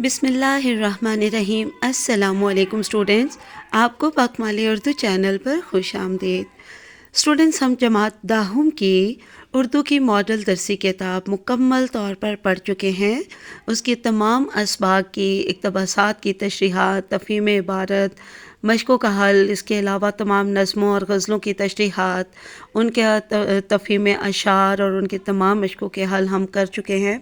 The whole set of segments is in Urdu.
بسم اللہ الرحمن الرحیم۔ السلام علیکم اسٹوڈنٹس، آپ کو پاکمالی اردو چینل پر خوش آمدید۔ اسٹوڈنٹس، ہم جماعت داہم کی اردو کی ماڈل درسی کتاب مکمل طور پر پڑھ چکے ہیں۔ اس کی تمام اسباق کی، اقتباسات کی تشریحات، تفہیم عبارت، مشقوں کا حل، اس کے علاوہ تمام نظموں اور غزلوں کی تشریحات، ان کے تفہیم اشعار اور ان کے تمام مشقوں کے حل ہم کر چکے ہیں،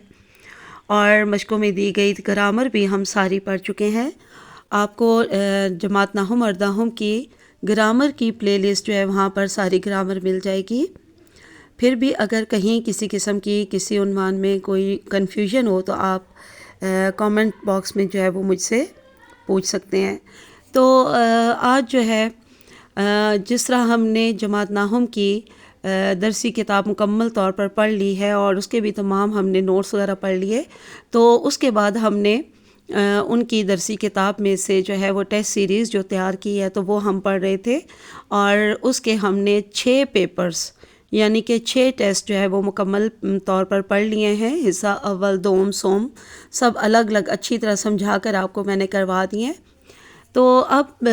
اور مشقوں میں دی گئی گرامر بھی ہم ساری پڑھ چکے ہیں۔ آپ کو جماعت ناہم اور داہم کی گرامر کی پلے لسٹ جو ہے وہاں پر ساری گرامر مل جائے گی۔ پھر بھی اگر کہیں کسی قسم کی کسی عنوان میں کوئی کنفیوژن ہو تو آپ کامنٹ باکس میں جو ہے وہ مجھ سے پوچھ سکتے ہیں۔ تو آج جو ہے جس طرح ہم نے جماعت ناہم کی درسی کتاب مکمل طور پر پڑھ لی ہے اور اس کے بھی تمام ہم نے نوٹس وغیرہ پڑھ لیے، تو اس کے بعد ہم نے ان کی درسی کتاب میں سے جو ہے وہ ٹیسٹ سیریز جو تیار کی ہے تو وہ ہم پڑھ رہے تھے، اور اس کے ہم نے 6 پیپرز یعنی کہ 6 ٹیسٹ جو ہے وہ مکمل طور پر پڑھ لیے ہیں۔ حصہ اول، دوم، سوم سب الگ الگ اچھی طرح سمجھا کر آپ کو میں نے کروا دیے ہیں۔ تو اب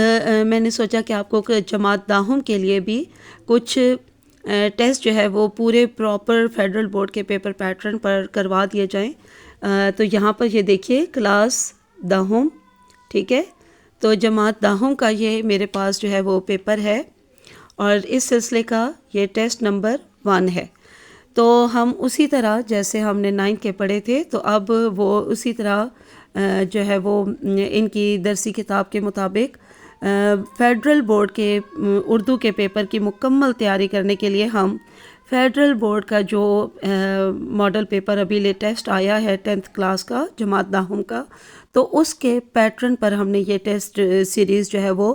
میں نے سوچا کہ آپ کو جماعت داہم کے لیے بھی کچھ ٹیسٹ جو ہے وہ پورے پراپر فیڈرل بورڈ کے پیپر پیٹرن پر کروا دیے جائیں۔ تو یہاں پر یہ دیکھیے کلاس داہم، ٹھیک ہے، تو جماعت داہم کا یہ میرے پاس جو ہے وہ پیپر ہے، اور اس سلسلے کا یہ ٹیسٹ نمبر 1 ہے۔ تو ہم اسی طرح جیسے ہم نے 9 کے پڑھے تھے، تو اب وہ اسی طرح جو ہے وہ ان کی درسی کتاب کے مطابق فیڈرل بورڈ کے اردو کے پیپر کی مکمل تیاری کرنے کے لیے ہم فیڈرل بورڈ کا جو ماڈل پیپر ابھی لیٹسٹ آیا ہے 10th کلاس کا جماعت داہم کا، تو اس کے پیٹرن پر ہم نے یہ ٹیسٹ سیریز جو ہے وہ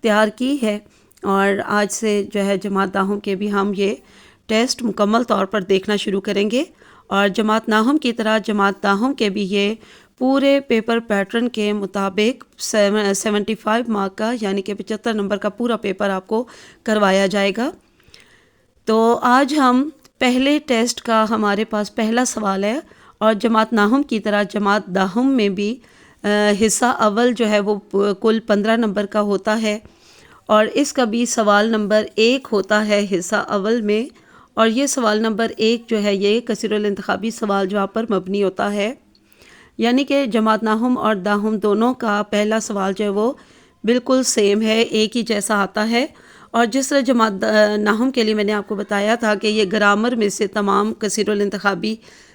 تیار کی ہے، اور آج سے جو ہے جماعت داہم کے بھی ہم یہ ٹیسٹ مکمل طور پر دیکھنا شروع کریں گے، اور جماعت ناہم کی طرح جماعت داہم کے بھی یہ پورے پیپر پیٹرن کے مطابق 75 مارک کا یعنی کہ 75 نمبر کا پورا پیپر آپ کو کروایا جائے گا۔ تو آج ہم پہلے ٹیسٹ کا ہمارے پاس پہلا سوال ہے، اور جماعت ناہم کی طرح جماعت داہم میں بھی حصہ اول جو ہے وہ کل 15 نمبر کا ہوتا ہے، اور اس کا بھی سوال نمبر 1 ہوتا ہے حصہ اول میں، اور یہ سوال نمبر 1 جو ہے یہ کثیر الانتخابی سوال جواب پر مبنی ہوتا ہے، یعنی کہ جماعت ناہم اور داہم دونوں کا پہلا سوال جو ہے وہ بالکل سیم ہے، ایک ہی جیسا آتا ہے۔ اور جس طرح جماعت ناہم کے لیے میں نے آپ کو بتایا تھا کہ یہ گرامر میں سے تمام کثیر الانتخابی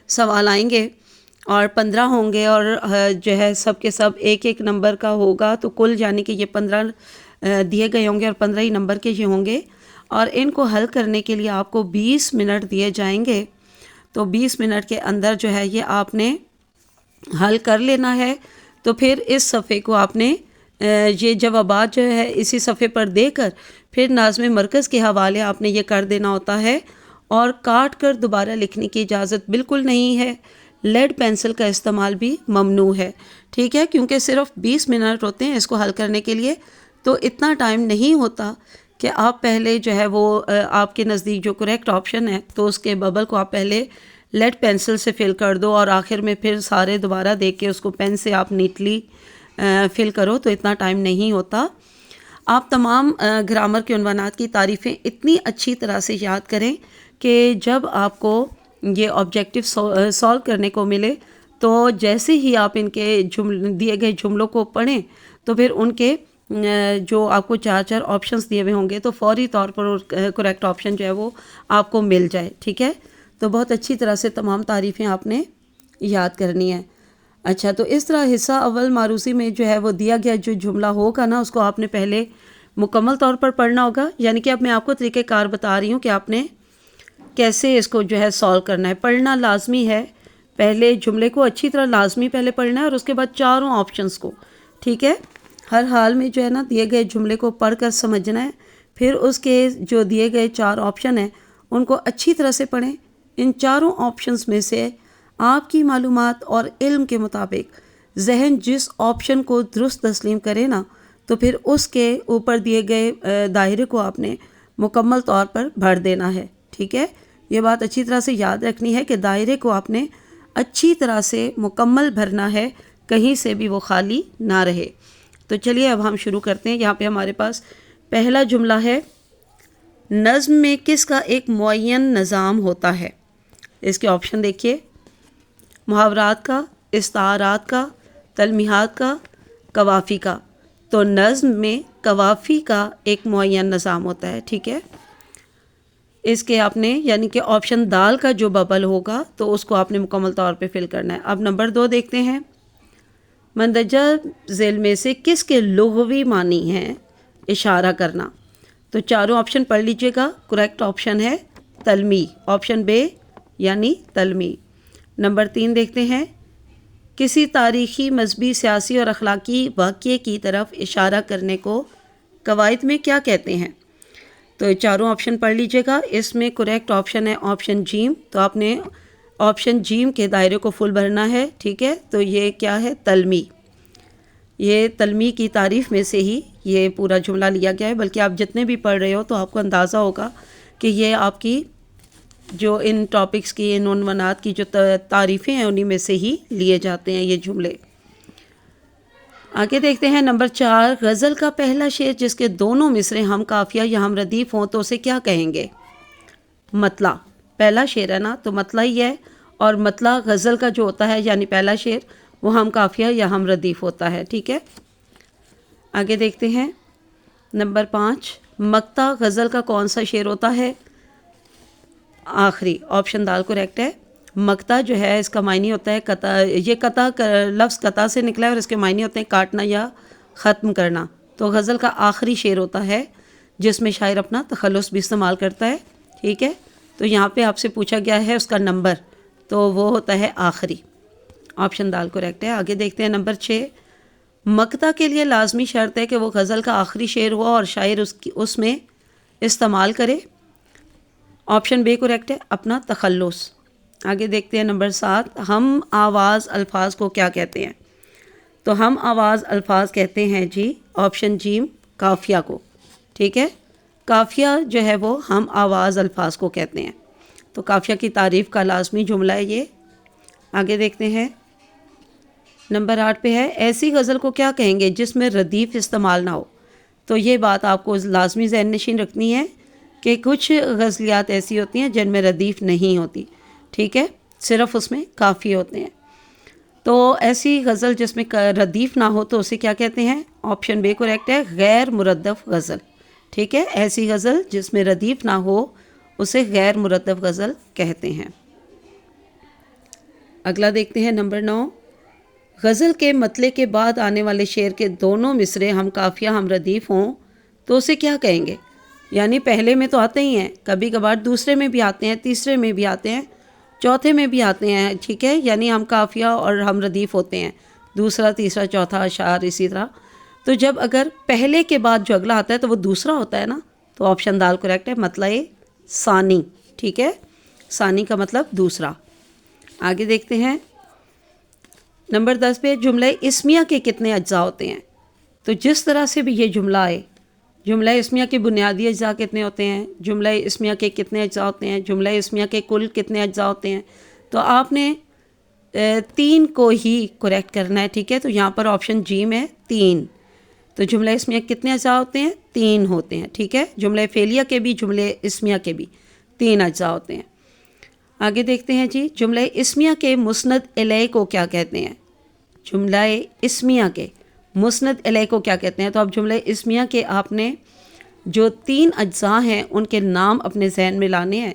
سوال آئیں گے، اور 15 ہوں گے، اور جو ہے سب کے سب ایک ایک نمبر کا ہوگا، تو کل یعنی کہ یہ 15 دیے گئے ہوں گے، اور 15 ہی نمبر کے یہ ہوں گے، اور ان کو حل کرنے کے لیے آپ کو 20 منٹ دیے جائیں گے۔ تو 20 منٹ کے اندر جو ہے یہ آپ نے حل کر لینا ہے۔ تو پھر اس صفحے کو آپ نے یہ جوابات جو ہے اسی صفحے پر دے کر پھر ناظم مرکز کے حوالے آپ نے یہ کر دینا ہوتا ہے، اور کاٹ کر دوبارہ لکھنے کی اجازت بالکل نہیں ہے۔ لیڈ پینسل کا استعمال بھی ممنوع ہے، ٹھیک ہے، کیونکہ صرف 20 منٹ ہوتے ہیں اس کو حل کرنے کے لیے، تو اتنا ٹائم نہیں ہوتا کہ آپ پہلے جو ہے وہ آپ کے نزدیک جو کریکٹ آپشن ہے تو اس کے ببل کو آپ پہلے لیڈ پینسل سے فل کر دو، اور آخر میں پھر سارے دوبارہ دیکھ کے اس کو پین سے آپ نیٹلی فل کرو، تو اتنا ٹائم نہیں ہوتا۔ آپ تمام گرامر کے عنوانات کی تعریفیں اتنی اچھی طرح سے یاد کریں کہ جب آپ کو یہ آبجیکٹیو سولو کرنے کو ملے تو جیسے ہی آپ ان کے دیے گئے جملوں کو پڑھیں تو پھر ان کے جو آپ کو 4 آپشنز دیے ہوئے ہوں گے تو فوری طور پر کریکٹ آپشن جو ہے وہ آپ کو مل جائے، ٹھیک ہے۔ تو بہت اچھی طرح سے تمام تعریفیں آپ نے یاد کرنی ہیں۔ اچھا، تو اس طرح حصہ اول معروضی میں جو ہے وہ دیا گیا جو جملہ ہوگا نا، اس کو آپ نے پہلے مکمل طور پر پڑھنا ہوگا، یعنی کہ اب میں آپ کو طریقہ کار بتا رہی ہوں کہ آپ نے کیسے اس کو جو ہے سولو کرنا ہے۔ پڑھنا لازمی ہے، پہلے جملے کو اچھی طرح لازمی پہلے پڑھنا ہے، اور اس کے بعد 4 آپشنز کو، ٹھیک ہے، ہر حال میں جو ہے نا دیے گئے جملے کو پڑھ کر سمجھنا ہے، پھر اس کے جو دیے گئے 4 آپشن ہیں ان کو اچھی طرح سے پڑھیں۔ ان 4 آپشنز میں سے آپ کی معلومات اور علم کے مطابق ذہن جس آپشن کو درست تسلیم کرے نا، تو پھر اس کے اوپر دیے گئے دائرے کو آپ نے مکمل طور پر بھر دینا ہے، ٹھیک ہے۔ یہ بات اچھی طرح سے یاد رکھنی ہے کہ دائرے کو آپ نے اچھی طرح سے مکمل بھرنا ہے، کہیں سے بھی وہ خالی نہ رہے۔ تو چلیے اب ہم شروع کرتے ہیں۔ یہاں پہ ہمارے پاس پہلا جملہ ہے، نظم میں کس کا ایک معین نظام ہوتا ہے؟ اس کے آپشن دیکھیے، محاورات کا، استعارات کا، تلمیحات کا، قوافی کا۔ تو نظم میں قوافی کا ایک معین نظام ہوتا ہے، ٹھیک ہے۔ اس کے آپ نے یعنی کہ آپشن دال کا جو ببل ہوگا تو اس کو آپ نے مکمل طور پہ فل کرنا ہے۔ اب نمبر 2 دیکھتے ہیں، مندرجہ ذیل میں سے کس کے لغوی معنی ہیں اشارہ کرنا؟ تو چاروں آپشن پڑھ لیجئے گا۔ کریکٹ آپشن ہے تلمیح، آپشن بے یعنی تلمیح۔ نمبر 3 دیکھتے ہیں، کسی تاریخی، مذہبی، سیاسی اور اخلاقی واقعے کی طرف اشارہ کرنے کو قواعد میں کیا کہتے ہیں؟ تو چاروں آپشن پڑھ لیجئے گا۔ اس میں کریکٹ آپشن ہے آپشن جیم، تو آپ نے آپشن جیم کے دائرے کو فل بھرنا ہے، ٹھیک ہے۔ تو یہ کیا ہے؟ تلمیح۔ یہ تلمیح کی تعریف میں سے ہی یہ پورا جملہ لیا گیا ہے، بلکہ آپ جتنے بھی پڑھ رہے ہو تو آپ کو اندازہ ہوگا کہ یہ آپ کی جو ان ٹاپکس کی، ان عنوانات کی جو تعریفیں ہیں انہی میں سے ہی لیے جاتے ہیں یہ جملے۔ آگے دیکھتے ہیں نمبر 4، غزل کا پہلا شعر جس کے دونوں مصرے ہم قافیہ یا ہم ردیف ہوں تو اسے کیا کہیں گے؟ مطلع۔ پہلا شعر ہے نا تو مطلع ہی ہے، اور مطلع غزل کا جو ہوتا ہے یعنی پہلا شعر وہ ہم قافیہ یا ہم ردیف ہوتا ہے، ٹھیک ہے۔ آگے دیکھتے ہیں نمبر 5، مقطع غزل کا کون سا شعر ہوتا ہے؟ آخری، آپشن دال کریکٹ ہے۔ مقطع جو ہے اس کا معنی ہوتا ہے قطع، یہ قطع لفظ قطع سے نکلا ہے اور اس کے معنی ہوتے ہیں کاٹنا یا ختم کرنا۔ تو غزل کا آخری شعر ہوتا ہے جس میں شاعر اپنا تخلص بھی استعمال کرتا ہے، ٹھیک ہے۔ تو یہاں پہ آپ سے پوچھا گیا ہے اس کا نمبر، تو وہ ہوتا ہے آخری، آپشن دال کریکٹ ہے۔ آگے دیکھتے ہیں نمبر 6، مقطع کے لیے لازمی شرط ہے کہ وہ غزل کا آخری شعر ہوا اور شاعر اس میں استعمال کرے، آپشن بے کریکٹ ہے، اپنا تخلص۔ آگے دیکھتے ہیں نمبر 7، ہم آواز الفاظ کو کیا کہتے ہیں؟ تو ہم آواز الفاظ کہتے ہیں جی، آپشن جیم، قافیہ کو، ٹھیک ہے۔ قافیہ جو ہے وہ ہم آواز الفاظ کو کہتے ہیں۔ تو قافیہ کی تعریف کا لازمی جملہ ہے یہ۔ آگے دیکھتے ہیں نمبر 8 پہ ہے، ایسی غزل کو کیا کہیں گے جس میں ردیف استعمال نہ ہو؟ تو یہ بات آپ کو لازمی ذہن نشین رکھنی ہے کہ کچھ غزلیات ایسی ہوتی ہیں جن میں ردیف نہیں ہوتی، ٹھیک ہے، صرف اس میں قافیے ہوتے ہیں۔ تو ایسی غزل جس میں ردیف نہ ہو تو اسے کیا کہتے ہیں؟ آپشن بے کریکٹ ہے، غیر مردف غزل، ٹھیک ہے۔ ایسی غزل جس میں ردیف نہ ہو اسے غیر مردف غزل کہتے ہیں۔ اگلا دیکھتے ہیں نمبر 9، غزل کے مطلع کے بعد آنے والے شعر کے دونوں مصرے ہم قافیہ ہم ردیف ہوں تو اسے کیا کہیں گے؟ یعنی پہلے میں تو آتے ہی ہیں، کبھی کبھار دوسرے میں بھی آتے ہیں، تیسرے میں بھی آتے ہیں، چوتھے میں بھی آتے ہیں، ٹھیک ہے، یعنی ہم قافیہ اور ہم ردیف ہوتے ہیں، دوسرا، تیسرا، چوتھا اشعار اسی طرح۔ تو جب اگر پہلے کے بعد جو اگلا آتا ہے تو وہ دوسرا ہوتا ہے نا، تو آپشن دال کریکٹ ہے، مطلع ثانی، ٹھیک ہے، ثانی کا مطلب دوسرا۔ آگے دیکھتے ہیں نمبر 10 پہ، جملہ اسمیہ کے کتنے اجزاء ہوتے ہیں؟ تو جس طرح سے بھی یہ جملہ آئے، جملہ اسمیہ کے بنیادی اجزاء کتنے ہوتے ہیں، جملہ اسمیہ کے کتنے اجزاء ہوتے ہیں، جملہ اسمیہ کے کل کتنے اجزاء ہوتے ہیں، تو آپ نے 3 کو ہی کریکٹ کرنا ہے، ٹھیک ہے۔ تو یہاں پر آپشن جی میں 3، تو جملہ اسمیہ کتنے اجزاء ہوتے ہیں؟ 3 ہوتے ہیں، ٹھیک ہے۔ جملہ فعلیہ کے بھی، جملہ اسمیہ کے بھی 3 اجزاء ہوتے ہیں۔ آگے دیکھتے ہیں جی، جملہ اسمیہ کے مسند الیہ کو کیا کہتے ہیں؟ جملہ اسمیہ کے مسند الیہ کو کیا کہتے ہیں؟ تو اب جملہ اسمیہ کے آپ نے جو 3 اجزاء ہیں ان کے نام اپنے ذہن میں لانے ہیں،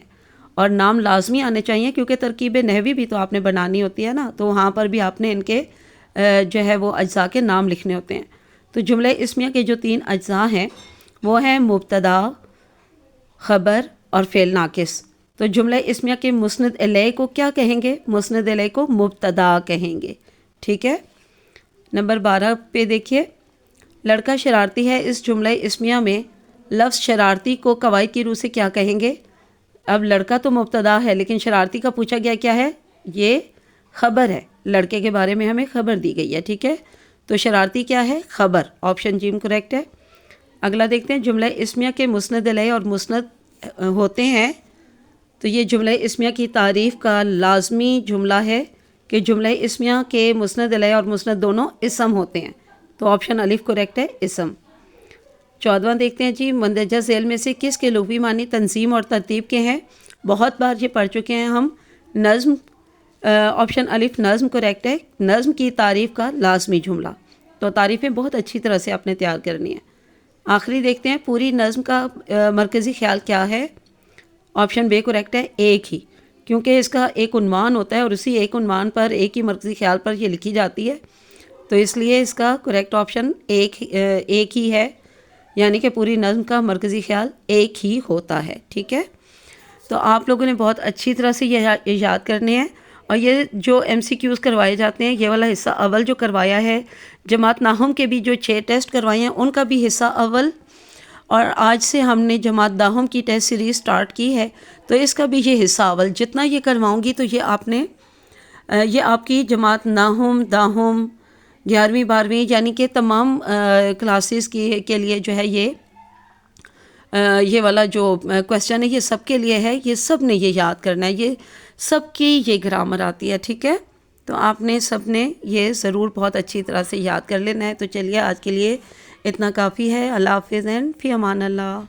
اور نام لازمی آنے چاہیے کیونکہ ترکیب نحوی بھی تو آپ نے بنانی ہوتی ہے نا، تو وہاں پر بھی آپ نے ان کے جو ہے وہ اجزاء کے نام لکھنے ہوتے ہیں۔ تو جملہ اسمیہ کے جو 3 اجزاء ہیں وہ ہیں مبتدا، خبر اور فعل ناقص۔ تو جملہ اسمیہ کے مسند الیہ کو کیا کہیں گے؟ مسند الیہ کو مبتدا کہیں گے، ٹھیک ہے۔ نمبر 12 پہ دیکھیے، لڑکا شرارتی ہے، اس جملہ اسمیہ میں لفظ شرارتی کو قواعد کی روح سے کیا کہیں گے؟ اب لڑکا تو مبتدا ہے لیکن شرارتی کا پوچھا گیا کیا ہے؟ یہ خبر ہے، لڑکے کے بارے میں ہمیں خبر دی گئی ہے، ٹھیک ہے۔ تو شرارتی کیا ہے؟ خبر، آپشن جیم کریکٹ ہے۔ اگلا دیکھتے ہیں، جملہ اسمیہ کے مسند الیہ اور مسند ہوتے ہیں، تو یہ جملہ اسمیہ کی تعریف کا لازمی جملہ ہے کہ جملہ اسمیہ کے مسند علیہ اور مسند دونوں اسم ہوتے ہیں، تو آپشن الف کریکٹ ہے، اسم۔ 14واں دیکھتے ہیں جی، مندرجہ ذیل میں سے کس کے لغوی معنی تنظیم اور ترتیب کے ہیں؟ بہت بار یہ پڑھ چکے ہیں ہم، نظم، آپشن الف نظم کریکٹ ہے، نظم کی تعریف کا لازمی جملہ، تو تعریفیں بہت اچھی طرح سے آپ نے تیار کرنی ہے۔ آخری دیکھتے ہیں، پوری نظم کا مرکزی خیال کیا ہے؟ آپشن بے کریکٹ ہے، ایک ہی، کیونکہ اس کا ایک عنوان ہوتا ہے اور اسی ایک عنوان پر ایک ہی مرکزی خیال پر یہ لکھی جاتی ہے، تو اس لیے اس کا کریکٹ آپشن ایک ہی ہے، یعنی کہ پوری نظم کا مرکزی خیال ایک ہی ہوتا ہے، ٹھیک ہے۔ تو آپ لوگوں نے بہت اچھی طرح سے یہ یاد کرنے ہیں، اور یہ جو ایم سی کیوز کروائے جاتے ہیں، یہ والا حصہ اول جو کروایا ہے، جماعت ناہم کے بھی جو 6 ٹیسٹ کروائے ہیں ان کا بھی حصہ اول، اور آج سے ہم نے جماعت داہم کی ٹیسٹ سیریز سٹارٹ کی ہے، تو اس کا بھی یہ حصہ اول جتنا یہ کرواؤں گی، تو یہ آپ کی جماعت ناہم، داہم، 11ویں 12ویں یعنی کہ تمام کلاسز کے لیے جو ہے یہ والا جو کویسچن ہے یہ سب کے لیے ہے، یہ سب نے یہ یاد کرنا ہے، یہ سب کی یہ گرامر آتی ہے، ٹھیک ہے۔ تو آپ نے سب نے یہ ضرور بہت اچھی طرح سے یاد کر لینا ہے۔ تو چلیے آج کے لیے اتنا کافی ہے۔ اللہ حافظ، فی امان اللہ۔